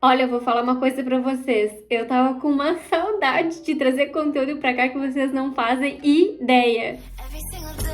Olha, eu vou falar uma coisa pra vocês. Eu tava com uma saudade de trazer conteúdo pra cá que vocês não fazem ideia. Every single day,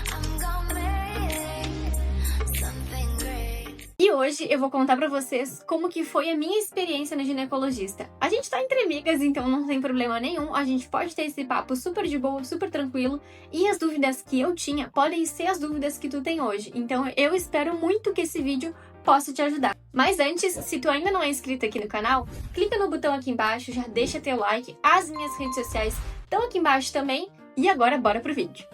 I'm gonna make something great. E hoje eu vou contar pra vocês como que foi a minha experiência no ginecologista. A gente tá entre amigas, então não tem problema nenhum. A gente pode ter esse papo super de boa, super tranquilo. E as dúvidas que eu tinha podem ser as dúvidas que tu tem hoje. Então eu espero muito que esse vídeo possa te ajudar. Mas antes, se tu ainda não é inscrito aqui no canal, clica no botão aqui embaixo, já deixa teu like. As minhas redes sociais estão aqui embaixo também. E agora bora pro vídeo.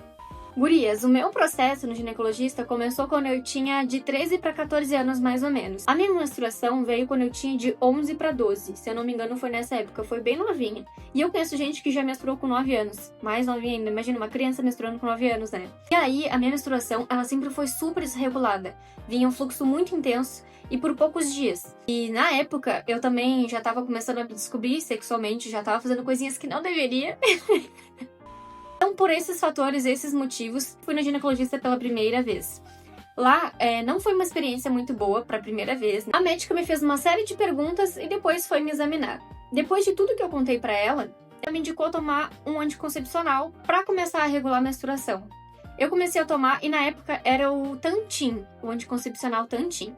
Gurias, o meu processo no ginecologista começou quando eu tinha de 13 para 14 anos, mais ou menos. A minha menstruação veio quando eu tinha de 11 para 12. Se eu não me engano, foi nessa época. Foi bem novinha. E eu conheço gente que já menstruou com 9 anos. Mais novinha ainda. Imagina uma criança menstruando com 9 anos, né? E aí, a minha menstruação, ela sempre foi super desregulada. Vinha um fluxo muito intenso e por poucos dias. E na época, eu também já tava começando a me descobrir sexualmente, já tava fazendo coisinhas que não deveria. Então, por esses fatores, esses motivos, fui na ginecologista pela primeira vez. Lá, não foi uma experiência muito boa para a primeira vez. A médica me fez uma série de perguntas e depois foi me examinar. Depois de tudo que eu contei para ela, ela me indicou tomar um anticoncepcional para começar a regular a menstruação. Eu comecei a tomar e na época era o Tantim, o anticoncepcional Tantim.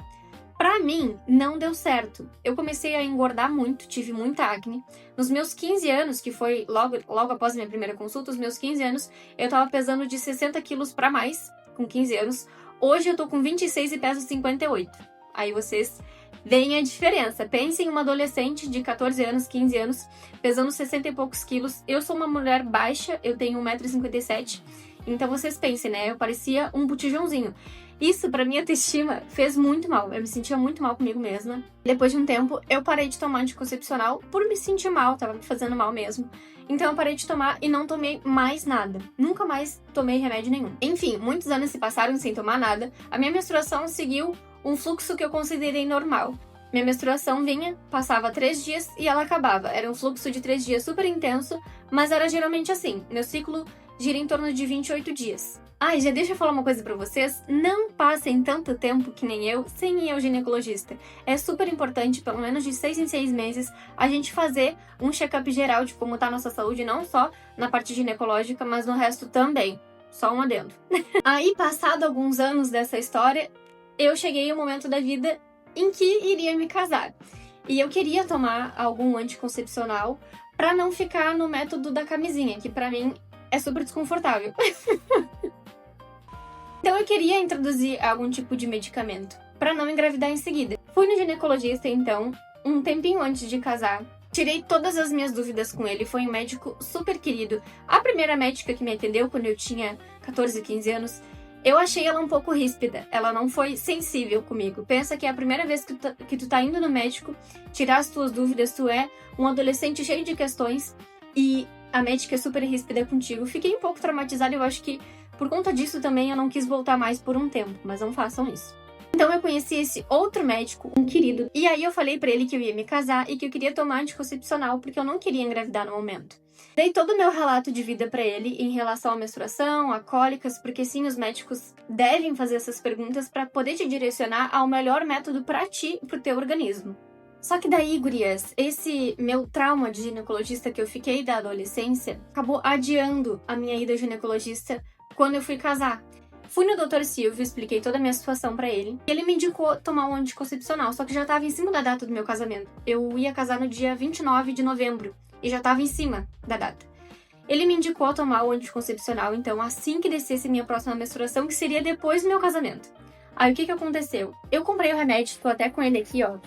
Pra mim, não deu certo. Eu comecei a engordar muito, tive muita acne. Nos meus 15 anos, que foi logo após a minha primeira consulta, os meus 15 anos, eu tava pesando de 60 quilos pra mais, com 15 anos. Hoje eu tô com 26 e peso 58. Aí vocês veem a diferença. Pensem em uma adolescente de 14 anos, 15 anos, pesando 60 e poucos quilos. Eu sou uma mulher baixa, eu tenho 1,57 m. Então vocês pensem, né? Eu parecia um botijãozinho. Isso, pra minha autoestima, fez muito mal. Eu me sentia muito mal comigo mesma. Depois de um tempo, eu parei de tomar anticoncepcional por me sentir mal, tava me fazendo mal mesmo. Então eu parei de tomar e não tomei mais nada. Nunca mais tomei remédio nenhum. Enfim, muitos anos se passaram sem tomar nada. A minha menstruação seguiu um fluxo que eu considerei normal. Minha menstruação vinha, passava 3 dias e ela acabava. Era um fluxo de 3 dias super intenso, mas era geralmente assim. Meu ciclo gira em torno de 28 dias. Ai, já deixa eu falar uma coisa pra vocês, não passem tanto tempo que nem eu sem ir ao ginecologista. É super importante, pelo menos de 6 em 6 meses, a gente fazer um check-up geral de como tá a nossa saúde, não só na parte ginecológica, mas no resto também. Só um adendo. Aí, passado alguns anos dessa história, eu cheguei ao momento da vida em que iria me casar. E eu queria tomar algum anticoncepcional pra não ficar no método da camisinha, que pra mim é super desconfortável. Então eu queria introduzir algum tipo de medicamento para não engravidar em seguida. Fui no ginecologista, então, um tempinho antes de casar. Tirei todas as minhas dúvidas com ele, foi um médico super querido. A primeira médica que me atendeu quando eu tinha 14, 15 anos, eu achei ela um pouco ríspida. Ela não foi sensível comigo. Pensa que é a primeira vez que tu tá indo no médico, tirar as tuas dúvidas, tu é um adolescente cheio de questões e a médica é super ríspida contigo. Fiquei um pouco traumatizada, eu acho que por conta disso também eu não quis voltar mais por um tempo, mas não façam isso. Então eu conheci esse outro médico, um querido, e aí eu falei pra ele que eu ia me casar e que eu queria tomar anticoncepcional porque eu não queria engravidar no momento. Dei todo o meu relato de vida pra ele em relação à menstruação, a cólicas, porque sim, os médicos devem fazer essas perguntas pra poder te direcionar ao melhor método pra ti e pro teu organismo. Só que daí, gurias, esse meu trauma de ginecologista que eu fiquei da adolescência acabou adiando a minha ida ao ginecologista quando eu fui casar. Fui no Dr. Silvio, expliquei toda a minha situação pra ele. E ele me indicou tomar um anticoncepcional, só que já tava em cima da data do meu casamento. Eu ia casar no dia 29 de novembro e já tava em cima da data. Ele me indicou tomar o anticoncepcional, então, assim que descesse minha próxima menstruação, que seria depois do meu casamento. Aí, o que aconteceu? Eu comprei o remédio, tô até com ele aqui, ó.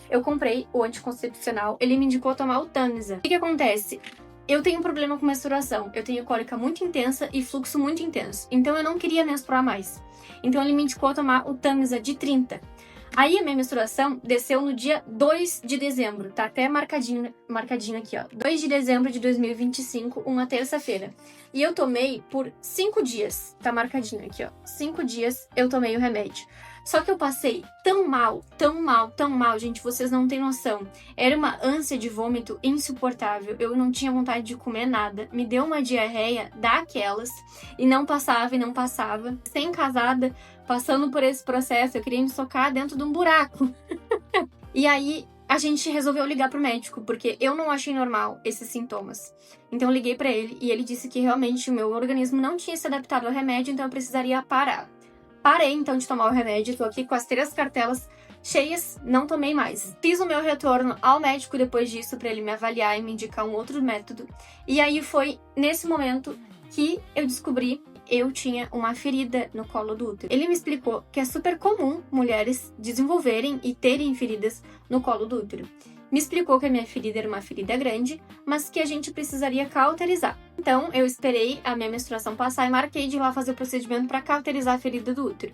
Eu comprei o anticoncepcional, ele me indicou tomar o Tamiza. O que acontece? Eu tenho um problema com menstruação, eu tenho cólica muito intensa e fluxo muito intenso, então eu não queria menstruar mais. Então ele me indicou tomar o Tamiza de 30. Aí a minha menstruação desceu no dia 2 de dezembro, tá até marcadinho aqui, ó. 2 de dezembro de 2025, uma terça-feira. E eu tomei por 5 dias, tá marcadinho aqui, ó. 5 dias eu tomei o remédio. Só que eu passei tão mal, gente, vocês não têm noção. Era uma ânsia de vômito insuportável, eu não tinha vontade de comer nada, me deu uma diarreia daquelas, e não passava, e não passava. Sem casada, passando por esse processo, eu queria me socar dentro de um buraco. E aí, a gente resolveu ligar pro médico, porque eu não achei normal esses sintomas. Então eu liguei pra ele e ele disse que realmente o meu organismo não tinha se adaptado ao remédio, então eu precisaria parar. Parei então de tomar o remédio, tô aqui com as 3 cartelas cheias, não tomei mais. Fiz o meu retorno ao médico depois disso pra ele me avaliar e me indicar um outro método. E aí foi nesse momento que eu descobri que eu tinha uma ferida no colo do útero. Ele me explicou que é super comum mulheres desenvolverem e terem feridas no colo do útero. Me explicou que a minha ferida era uma ferida grande, mas que a gente precisaria cauterizar. Então, eu esperei a minha menstruação passar e marquei de ir lá fazer o procedimento para cauterizar a ferida do útero.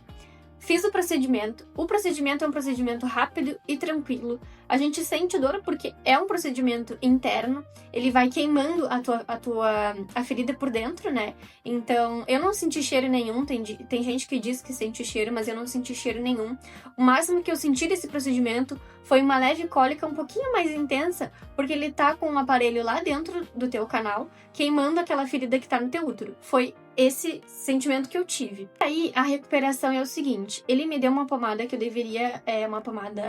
Fiz o procedimento é um procedimento rápido e tranquilo. A gente sente dor porque é um procedimento interno, ele vai queimando a ferida por dentro, né? Então, eu não senti cheiro nenhum, tem gente que diz que sente cheiro, mas eu não senti cheiro nenhum. O máximo que eu senti desse procedimento foi uma leve cólica um pouquinho mais intensa, porque ele tá com um aparelho lá dentro do teu canal, queimando aquela ferida que tá no teu útero. Foi esse sentimento que eu tive. Aí, a recuperação é o seguinte, ele me deu uma pomada que eu deveria, uma pomada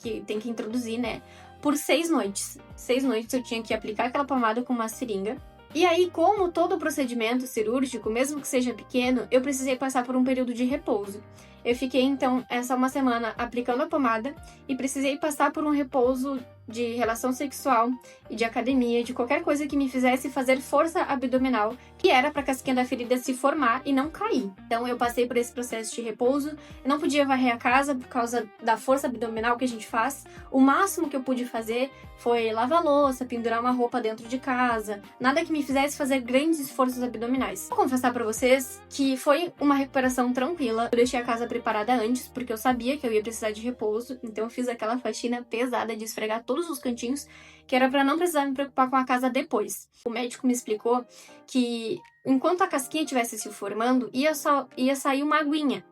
que tem que introduzir, né, por 6 noites. 6 noites eu tinha que aplicar aquela pomada com uma seringa. E aí, como todo procedimento cirúrgico, mesmo que seja pequeno, eu precisei passar por um período de repouso. Eu fiquei, então, essa uma semana aplicando a pomada e precisei passar por um repouso de relação sexual e de academia, de qualquer coisa que me fizesse fazer força abdominal, que era para a casquinha da ferida se formar e não cair. Então eu passei por esse processo de repouso, eu não podia varrer a casa por causa da força abdominal que a gente faz. O máximo que eu pude fazer foi lavar louça, pendurar uma roupa dentro de casa, nada que me fizesse fazer grandes esforços abdominais. Vou confessar para vocês que foi uma recuperação tranquila. Eu deixei a casa preparada antes, porque eu sabia que eu ia precisar de repouso, então eu fiz aquela faxina pesada de esfregar todos os cantinhos, que era para não precisar me preocupar com a casa depois. O médico me explicou que enquanto a casquinha estivesse se formando, ia sair uma aguinha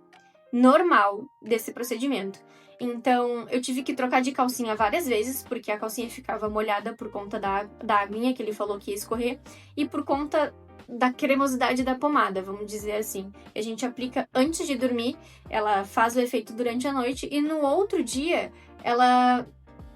normal desse procedimento. Então, eu tive que trocar de calcinha várias vezes, porque a calcinha ficava molhada por conta da aguinha que ele falou que ia escorrer, e por conta da cremosidade da pomada, vamos dizer assim. A gente aplica antes de dormir, ela faz o efeito durante a noite, e no outro dia, ela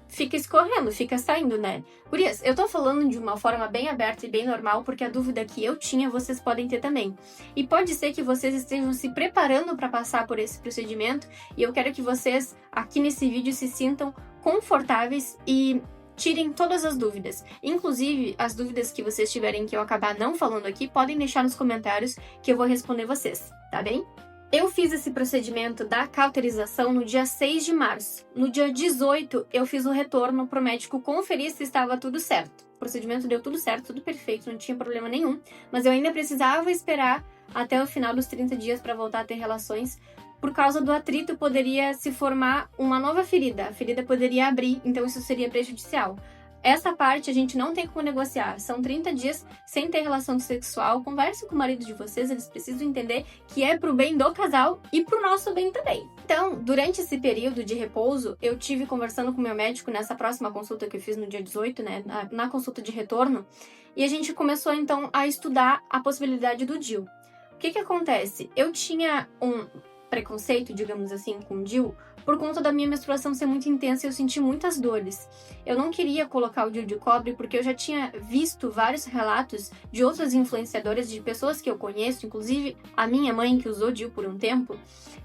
fica escorrendo, fica saindo, né? Gurias, eu tô falando de uma forma bem aberta e bem normal, porque a dúvida que eu tinha, vocês podem ter também. E pode ser que vocês estejam se preparando para passar por esse procedimento, e eu quero que vocês, aqui nesse vídeo, se sintam confortáveis e tirem todas as dúvidas. Inclusive, as dúvidas que vocês tiverem que eu acabar não falando aqui, podem deixar nos comentários que eu vou responder vocês, tá bem? Eu fiz esse procedimento da cauterização no dia 6 de março. No dia 18, eu fiz o retorno pro médico conferir se estava tudo certo. O procedimento deu tudo certo, tudo perfeito, não tinha problema nenhum, mas eu ainda precisava esperar até o final dos 30 dias para voltar a ter relações. Por causa do atrito, poderia se formar uma nova ferida. A ferida poderia abrir, então isso seria prejudicial. Essa parte a gente não tem como negociar. São 30 dias sem ter relação sexual. Converse com o marido de vocês, eles precisam entender que é pro bem do casal e pro nosso bem também. Então, durante esse período de repouso, eu tive conversando com o meu médico nessa próxima consulta que eu fiz no dia 18, né, na consulta de retorno, e a gente começou então a estudar a possibilidade do DIU. O que acontece? Eu tinha um preconceito, digamos assim, com o DIU, por conta da minha menstruação ser muito intensa e eu senti muitas dores. Eu não queria colocar o DIU de cobre porque eu já tinha visto vários relatos de outras influenciadoras, de pessoas que eu conheço, inclusive a minha mãe que usou DIU por um tempo,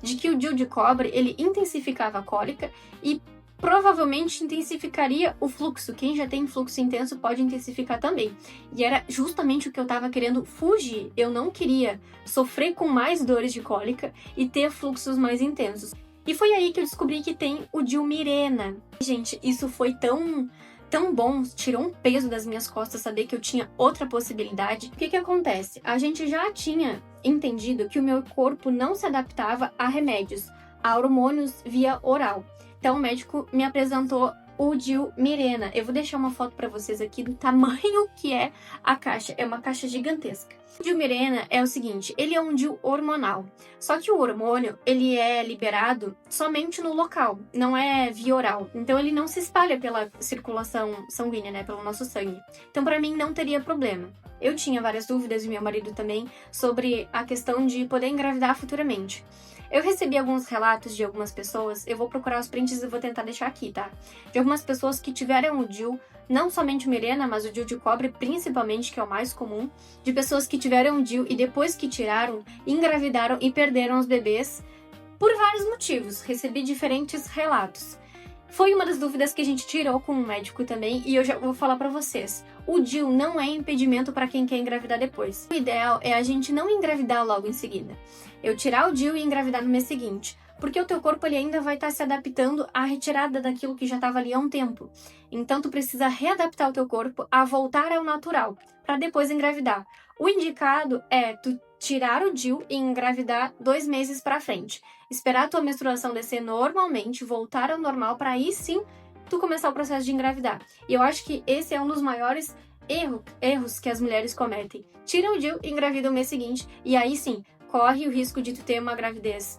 de que o DIU de cobre, ele intensificava a cólica e provavelmente intensificaria o fluxo. Quem já tem fluxo intenso pode intensificar também. E era justamente o que eu tava querendo fugir. Eu não queria sofrer com mais dores de cólica e ter fluxos mais intensos. E foi aí que eu descobri que tem o DIU Mirena. Gente, isso foi tão bom, tirou um peso das minhas costas saber que eu tinha outra possibilidade. O que acontece? A gente já tinha entendido que o meu corpo não se adaptava a remédios, a hormônios via oral. Então o médico me apresentou o DIU Mirena. Eu vou deixar uma foto para vocês aqui do tamanho que é a caixa. É uma caixa gigantesca. O DIU Mirena é o seguinte, ele é um DIU hormonal. Só que o hormônio, ele é liberado somente no local, não é via oral. Então ele não se espalha pela circulação sanguínea, né, pelo nosso sangue. Então para mim não teria problema. Eu tinha várias dúvidas, e meu marido também, sobre a questão de poder engravidar futuramente. Eu recebi alguns relatos de algumas pessoas, eu vou procurar os prints e vou tentar deixar aqui, tá? De algumas pessoas que tiveram o DIU, não somente o Mirena, mas o DIU de cobre principalmente, que é o mais comum, de pessoas que tiveram o DIU e depois que tiraram, engravidaram e perderam os bebês por vários motivos. Recebi diferentes relatos. Foi uma das dúvidas que a gente tirou com o médico também, e eu já vou falar pra vocês. O DIU não é impedimento para quem quer engravidar depois. O ideal é a gente não engravidar logo em seguida. Eu tirar o DIU e engravidar no mês seguinte, porque o teu corpo ele ainda vai estar se adaptando à retirada daquilo que já estava ali há um tempo. Então tu precisa readaptar o teu corpo a voltar ao natural, para depois engravidar. O indicado é tu tirar o DIU e engravidar 2 meses para frente. Esperar a tua menstruação descer normalmente, voltar ao normal, para aí sim tu começar o processo de engravidar. E eu acho que esse é um dos maiores erros que as mulheres cometem. Tira o DIU e engravida o mês seguinte, e aí sim, corre o risco de tu ter uma gravidez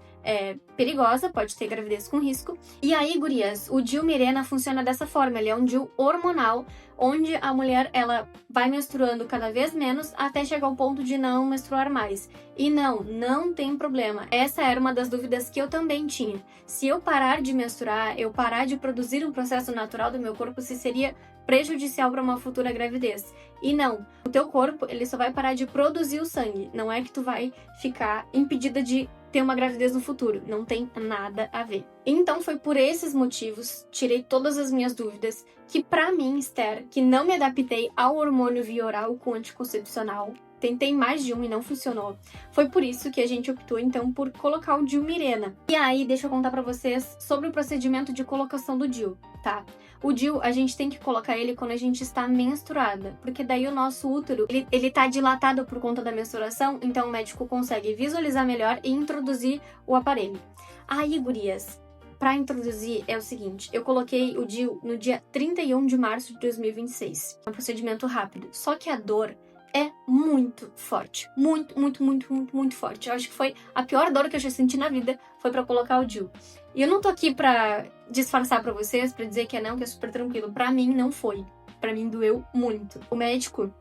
perigosa, pode ter gravidez com risco. E aí, gurias, o DIU Mirena funciona dessa forma, ele é um DIU hormonal, onde a mulher ela vai menstruando cada vez menos até chegar ao ponto de não menstruar mais. E não tem problema. Essa era uma das dúvidas que eu também tinha. Se eu parar de menstruar, eu parar de produzir um processo natural do meu corpo, se seria prejudicial para uma futura gravidez. E não, o teu corpo ele só vai parar de produzir o sangue, não é que tu vai ficar impedida de ter uma gravidez no futuro, não tem nada a ver. Então foi por esses motivos, tirei todas as minhas dúvidas, que pra mim, Esther, que não me adaptei ao hormônio via oral com anticoncepcional, tentei mais de um e não funcionou. Foi por isso que a gente optou então por colocar o DIU Mirena. E aí, deixa eu contar pra vocês sobre o procedimento de colocação do DIU, tá? O DIU, a gente tem que colocar ele quando a gente está menstruada, porque daí o nosso útero, ele tá dilatado por conta da menstruação, então o médico consegue visualizar melhor e introduzir o aparelho. Aí, gurias, pra introduzir é o seguinte, eu coloquei o DIU no dia 31 de março de 2026. É um procedimento rápido, só que a dor é muito forte, muito forte. Eu acho que foi a pior dor que eu já senti na vida, foi pra colocar o DIU. E eu não tô aqui pra disfarçar pra vocês, pra dizer que é que é super tranquilo. Pra mim não foi. Pra mim doeu muito. O médico,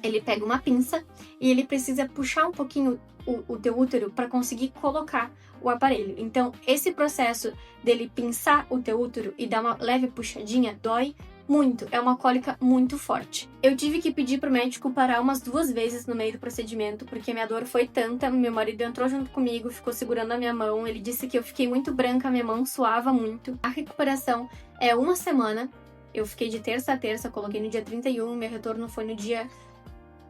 ele pega uma pinça e ele precisa puxar um pouquinho o teu útero para conseguir colocar o aparelho. Então, esse processo dele pinçar o teu útero e dar uma leve puxadinha dói muito, é uma cólica muito forte. Eu tive que pedir pro médico parar umas 2 vezes no meio do procedimento, porque minha dor foi tanta, meu marido entrou junto comigo, ficou segurando a minha mão, ele disse que eu fiquei muito branca, minha mão suava muito. A recuperação é 1 semana, eu fiquei de terça a terça, coloquei no dia 31, meu retorno foi no dia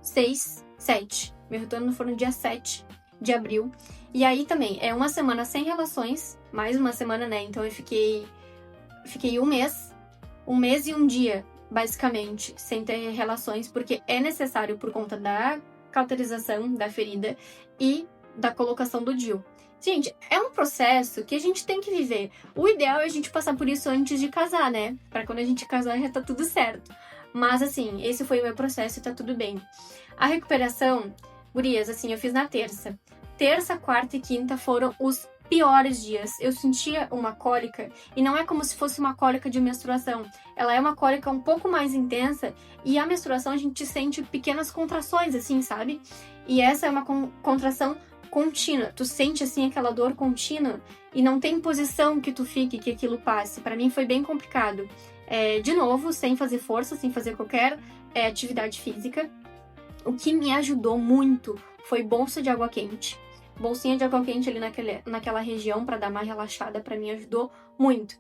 7. Meu retorno foi no dia 7 de abril. E aí também, é 1 semana sem relações, mais 1 semana, né? Então eu fiquei 1 mês e 1 dia, basicamente, sem ter relações, porque é necessário por conta da cauterização da ferida e da colocação do DIU. Gente, é um processo que a gente tem que viver. O ideal é a gente passar por isso antes de casar, né? Pra quando a gente casar já tá tudo certo. Mas assim, esse foi o meu processo e tá tudo bem. A recuperação, gurias, assim, eu fiz na terça. Terça, quarta e quinta foram os piores dias. Eu sentia uma cólica e não é como se fosse uma cólica de menstruação. Ela é uma cólica um pouco mais intensa e a menstruação a gente sente pequenas contrações, assim, sabe? E essa é uma contração contínua. Tu sente, assim, aquela dor contínua e não tem posição que tu fique, que aquilo passe. Pra mim foi bem complicado. De novo, sem fazer força, sem fazer qualquer atividade física. O que me ajudou muito foi bolsa de água quente. Bolsinha de água quente ali naquela região para dar uma relaxada, para mim ajudou muito.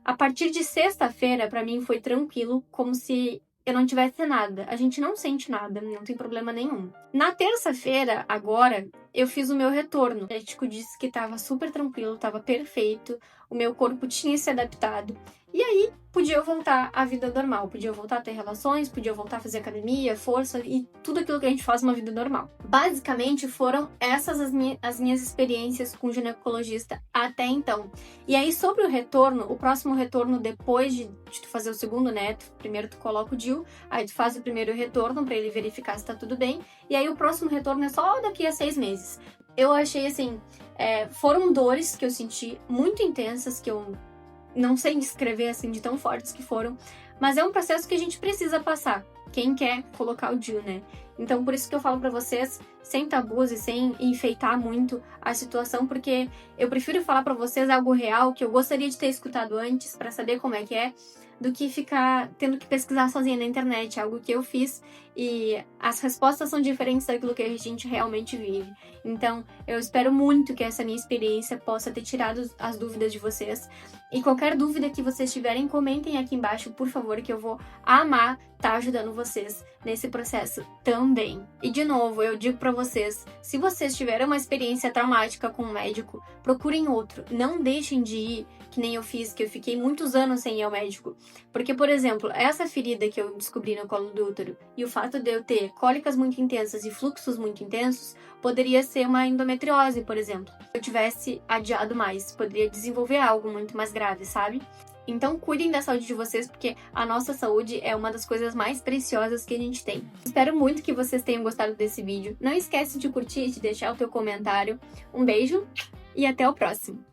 A partir de sexta-feira, para mim foi tranquilo, como se eu não tivesse nada. A gente não sente nada, não tem problema nenhum. Na terça-feira, agora, eu fiz o meu retorno. O médico disse que estava super tranquilo, estava perfeito, o meu corpo tinha se adaptado. E aí, podia eu voltar à vida normal, podia eu voltar a ter relações, podia eu voltar a fazer academia, força e tudo aquilo que a gente faz numa vida normal. Basicamente, foram essas as minhas experiências com ginecologista até então. E aí, sobre o retorno, o próximo retorno depois de tu fazer o segundo, né? Primeiro tu coloca o DIU, aí tu faz o primeiro retorno pra ele verificar se tá tudo bem, e aí o próximo retorno é só daqui a 6 meses. Eu achei assim, foram dores que eu senti muito intensas, que eu não sei descrever assim de tão fortes que foram, mas é um processo que a gente precisa passar. quem quer colocar o DIU, né? Então, por isso que eu falo pra vocês, sem tabus e sem enfeitar muito a situação, porque eu prefiro falar pra vocês algo real que eu gostaria de ter escutado antes pra saber como é, do que ficar tendo que pesquisar sozinha na internet, algo que eu fiz e as respostas são diferentes daquilo que a gente realmente vive. Então, eu espero muito que essa minha experiência possa ter tirado as dúvidas de vocês. E qualquer dúvida que vocês tiverem, comentem aqui embaixo, por favor, que eu vou amar estar ajudando vocês nesse processo também. E de novo, eu digo pra vocês, se vocês tiveram uma experiência traumática com um médico, procurem outro. Não deixem de ir, que nem eu fiz, que eu fiquei muitos anos sem ir ao médico. Porque, por exemplo, essa ferida que eu descobri no colo do útero e o fato de eu ter cólicas muito intensas e fluxos muito intensos, poderia ser uma endometriose, por exemplo. Se eu tivesse adiado mais, poderia desenvolver algo muito mais grave, sabe? Então, cuidem da saúde de vocês, porque a nossa saúde é uma das coisas mais preciosas que a gente tem. Espero muito que vocês tenham gostado desse vídeo. Não esquece de curtir e de deixar o teu comentário. Um beijo e até o próximo!